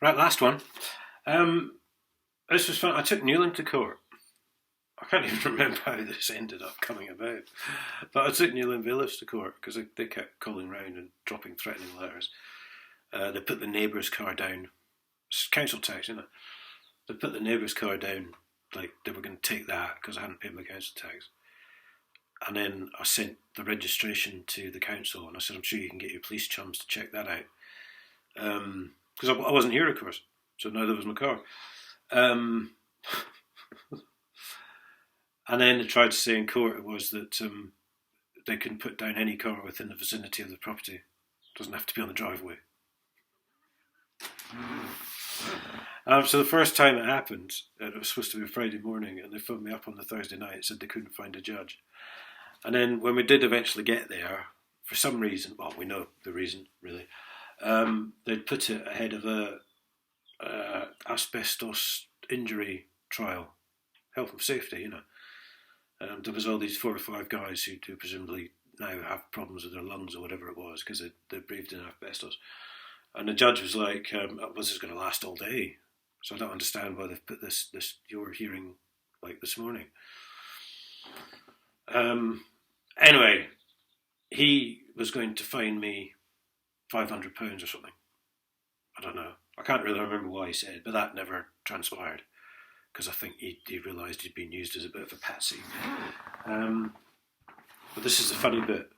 Right, last one. This was fun. I took Newland to court. I can't even remember how this ended up coming about. But I took Newland Bailiffs to court because they kept calling round and dropping threatening letters. They put the neighbour's car down. It's council tax, isn't it? They put the neighbour's car down, like they were going to take that because I hadn't paid my council tax. And then I sent the registration to the council and I said, I'm sure you can get your police chums to check that out. Because I wasn't here, of course, so neither was my car. And then they tried to say in court it was that they can put down any car within the vicinity of the property. It doesn't have to be on the driveway. So the first time it happened, it was supposed to be a Friday morning, and they phoned me up on the Thursday night and said they couldn't find a judge. And then when we did eventually get there, for some reason, well, we know the reason, really, they'd put it ahead of a asbestos injury trial, health and safety, you know. There was all these 4 or 5 guys who presumably now have problems with their lungs or whatever it was because they breathed in asbestos. And the judge was like, this is going to last all day. So I don't understand why they've put this your hearing like this morning. Anyway, he was going to fine me £500 or something. I don't know. I can't really remember what he said, but that never transpired because I think he realised he'd been used as a bit of a patsy. But this is the funny bit.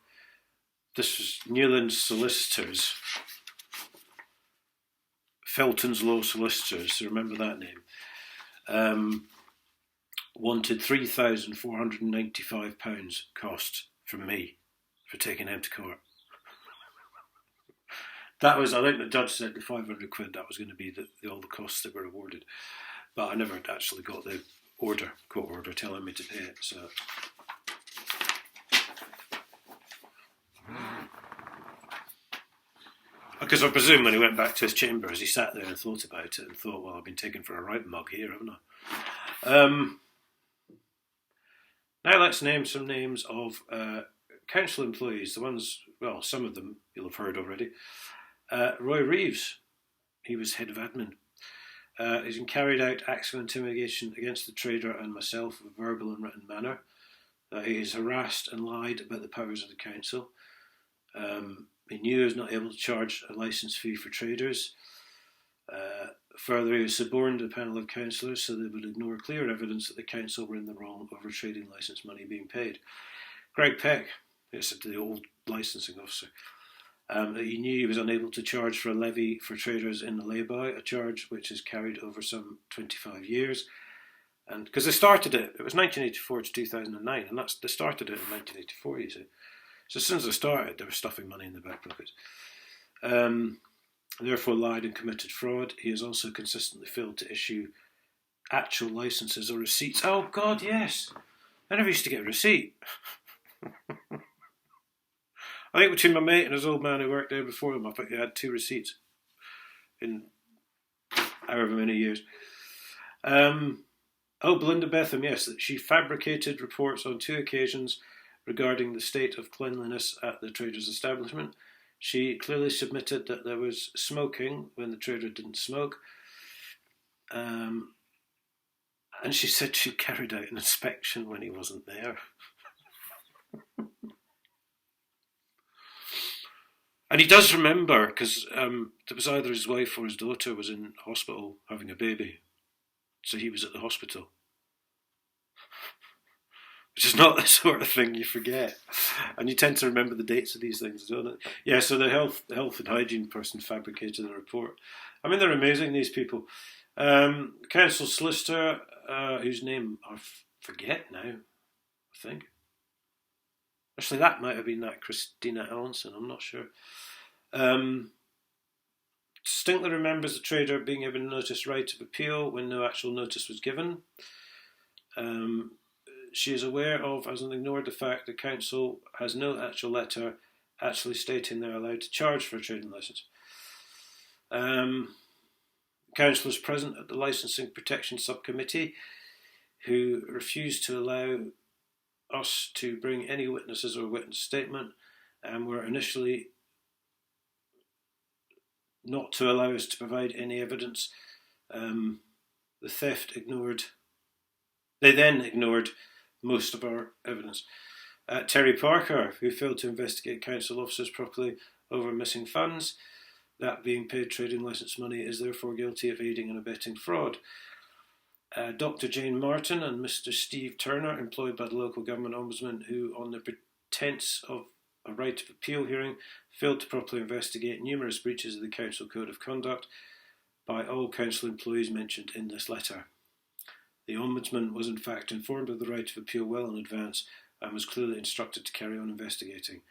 This was Newland's solicitors, Felton's Law Solicitors, so remember that name, wanted £3,495 cost from me for taking him to court. That was, I think the judge said the £500 that was going to be all the costs that were awarded. But I never actually got the court order telling me to pay it, so. Because I presume when he went back to his chambers, he sat there and thought about it and thought, well, I've been taken for a right mug here, haven't I? Now let's name some names of council employees. The ones, well, some of them you'll have heard already. Roy Reeves, he was head of admin. He's carried out acts of intimidation against the trader and myself in a verbal and written manner. He has harassed and lied about the powers of the council. He knew he was not able to charge a licence fee for traders. Further, he was suborned a panel of councillors so they would ignore clear evidence that the council were in the wrong over trading licence money being paid. Greg Peck, it's the old licensing officer, he knew he was unable to charge for a levy for traders in the lay-by, a charge which is carried over some 25 years. And because they started it was 1984 to 2009, and they started it in 1984, you see. So as soon as they started, they were stuffing money in their back pockets. Therefore lied and committed fraud. He has also consistently failed to issue actual licences or receipts. Oh God, yes. I never used to get a receipt. I think between my mate and his old man who worked there before him, I think he had 2 receipts in however many years. Belinda Betham, yes, she fabricated reports on 2 occasions regarding the state of cleanliness at the trader's establishment. She clearly submitted that there was smoking when the trader didn't smoke. And she said she carried out an inspection when he wasn't there. And he does remember, because it was either his wife or his daughter was in hospital having a baby. So he was at the hospital. Which is not the sort of thing you forget. And you tend to remember the dates of these things, don't it? Yeah, so the health and hygiene person fabricated the report. I mean, they're amazing, these people. Council solicitor, whose name I forget now, I think. Actually, that might have been that Christina Allinson, I'm not sure. Distinctly remembers the trader being given notice right of appeal when no actual notice was given. She is aware of, has ignored the fact that council has no actual letter actually stating they're allowed to charge for a trading licence. Councillors present at the Licensing Protection Subcommittee who refused to allow us to bring any witnesses or witness statement and were initially not to allow us to provide any evidence. The theft ignored. They then ignored most of our evidence. Terry Parker, who failed to investigate council officers properly over missing funds, that being paid trading licence money, is therefore guilty of aiding and abetting fraud. Dr. Jane Martin and Mr. Steve Turner, employed by the local government ombudsman, who, on the pretence of a right of appeal hearing, failed to properly investigate numerous breaches of the council code of conduct by all council employees mentioned in this letter. The ombudsman was in fact informed of the right of appeal well in advance and was clearly instructed to carry on investigating.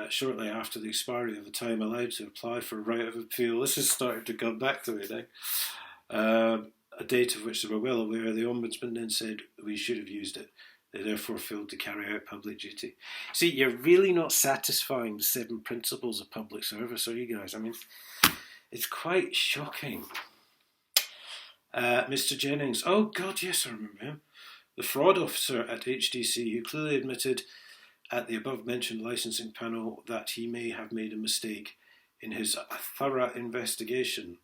Shortly after the expiry of the time allowed to apply for a right of appeal, this has started to come back to me now, a date of which they were well aware, the Ombudsman then said, we should have used it. They therefore failed to carry out public duty. See, you're really not satisfying the 7 principles of public service, are you guys? I mean, it's quite shocking. Mr. Jennings, oh God, yes, I remember him. The fraud officer at HDC, who clearly admitted at the above-mentioned licensing panel that he may have made a mistake in his thorough investigation.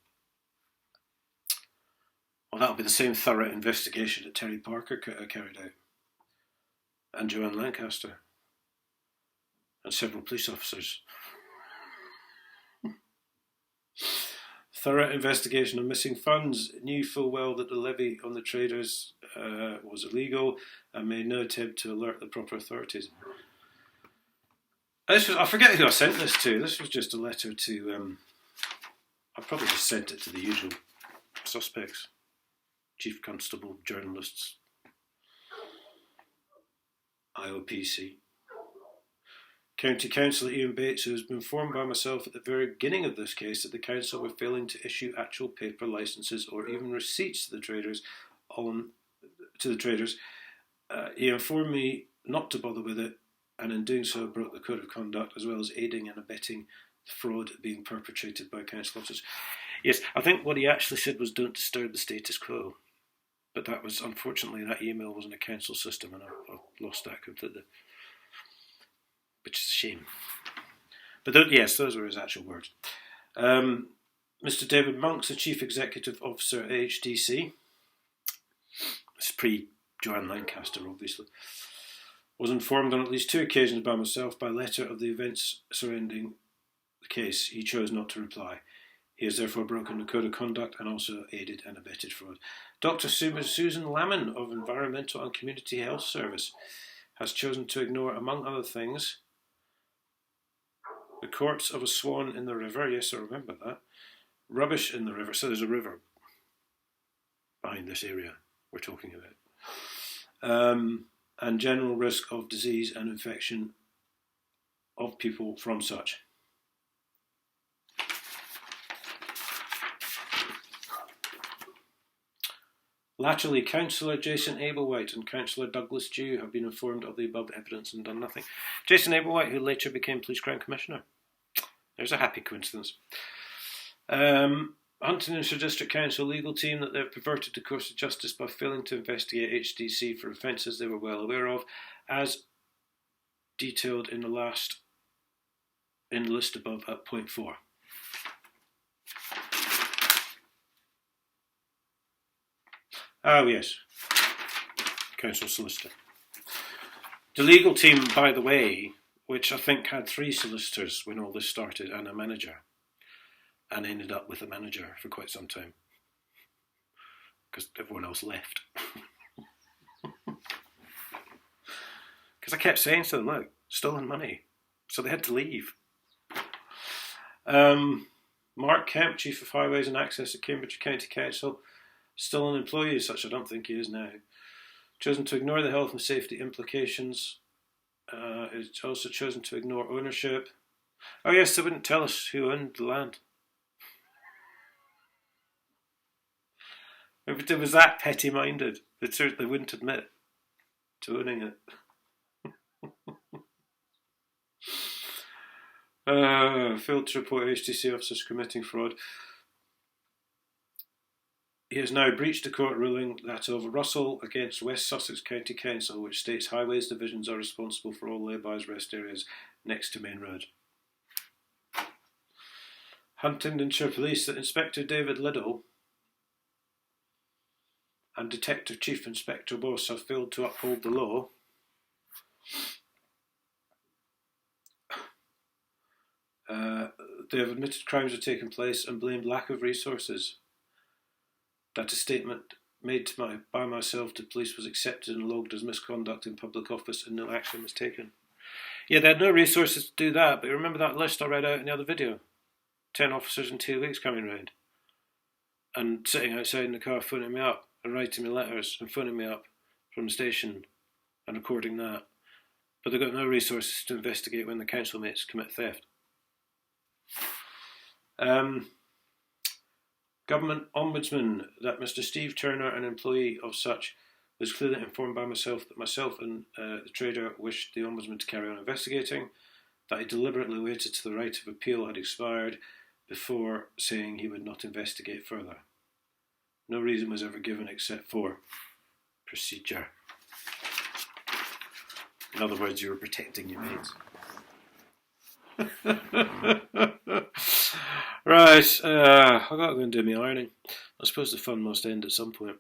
Well, that'll be the same thorough investigation that Terry Parker carried out, and Joanne Lancaster, and several police officers. Thorough investigation of missing funds, knew full well that the levy on the traders was illegal, and made no attempt to alert the proper authorities. I forget who I sent this to. This was just a letter to... I probably just sent it to the usual suspects. Chief Constable, journalists, IOPC. County Councillor Ian Bates, who has been informed by myself at the very beginning of this case that the council were failing to issue actual paper licences or even receipts to the traders. He informed me not to bother with it, and in doing so broke the code of conduct, as well as aiding and abetting the fraud being perpetrated by council officers. Yes, I think what he actually said was don't disturb the status quo. But that was, unfortunately, that email was in a council system, and I've lost that completely. Which is a shame. But yes, those were his actual words. Mr. David Monks, the Chief Executive Officer at HDC, it's pre-Joanne Lancaster, obviously, was informed on at least 2 occasions by myself by letter of the events surrounding the case. He chose not to reply. He has therefore broken the code of conduct and also aided and abetted fraud. Dr. Susan Lamon of Environmental and Community Health Service has chosen to ignore, among other things, the corpse of a swan in the river. Yes, I remember that. Rubbish in the river. So there's a river behind this area we're talking about. And general risk of disease and infection of people from such. Latterly, Councillor Jason Ablewhite and Councillor Douglas Dew have been informed of the above evidence and done nothing. Jason Ablewhite, who later became Police Crown Commissioner. There's a happy coincidence. Huntingdonshire District Council legal team that they've perverted the course of justice by failing to investigate HDC for offences they were well aware of, as detailed in the list above at point 4. Oh yes, Council Solicitor. The legal team, by the way, which I think had 3 solicitors when all this started and a manager, and ended up with a manager for quite some time because everyone else left. Because I kept saying to them, look, stolen money, so they had to leave. Mark Kemp, Chief of Highways and Access at Cambridge County Council, still an employee as such, I don't think he is now. Chosen to ignore the health and safety implications. It's also chosen to ignore ownership. Oh yes, they wouldn't tell us who owned the land. If it was that petty-minded, they certainly wouldn't admit to owning it. Failed to report HDC officers committing fraud. He has now breached the court ruling that of Russell against West Sussex County Council, which states highways divisions are responsible for all laybys rest areas next to Main Road. Huntingdonshire Police that Inspector David Liddell and Detective Chief Inspector Boss have failed to uphold the law. They have admitted crimes have taken place and blamed lack of resources. That a statement made by myself to police was accepted and logged as misconduct in public office and no action was taken. Yeah, they had no resources to do that, but you remember that list I read out in the other video? 10 officers in 2 weeks coming round and sitting outside in the car phoning me up and writing me letters and phoning me up from the station and recording that. But they've got no resources to investigate when the council mates commit theft. Government Ombudsman that Mr. Steve Turner, an employee of such, was clearly informed by myself that myself and the trader wished the Ombudsman to carry on investigating, that he deliberately waited till the right of appeal had expired before saying he would not investigate further. No reason was ever given except for procedure. In other words, you were protecting your mates. Right, I've got to go and do my ironing. I suppose the fun must end at some point.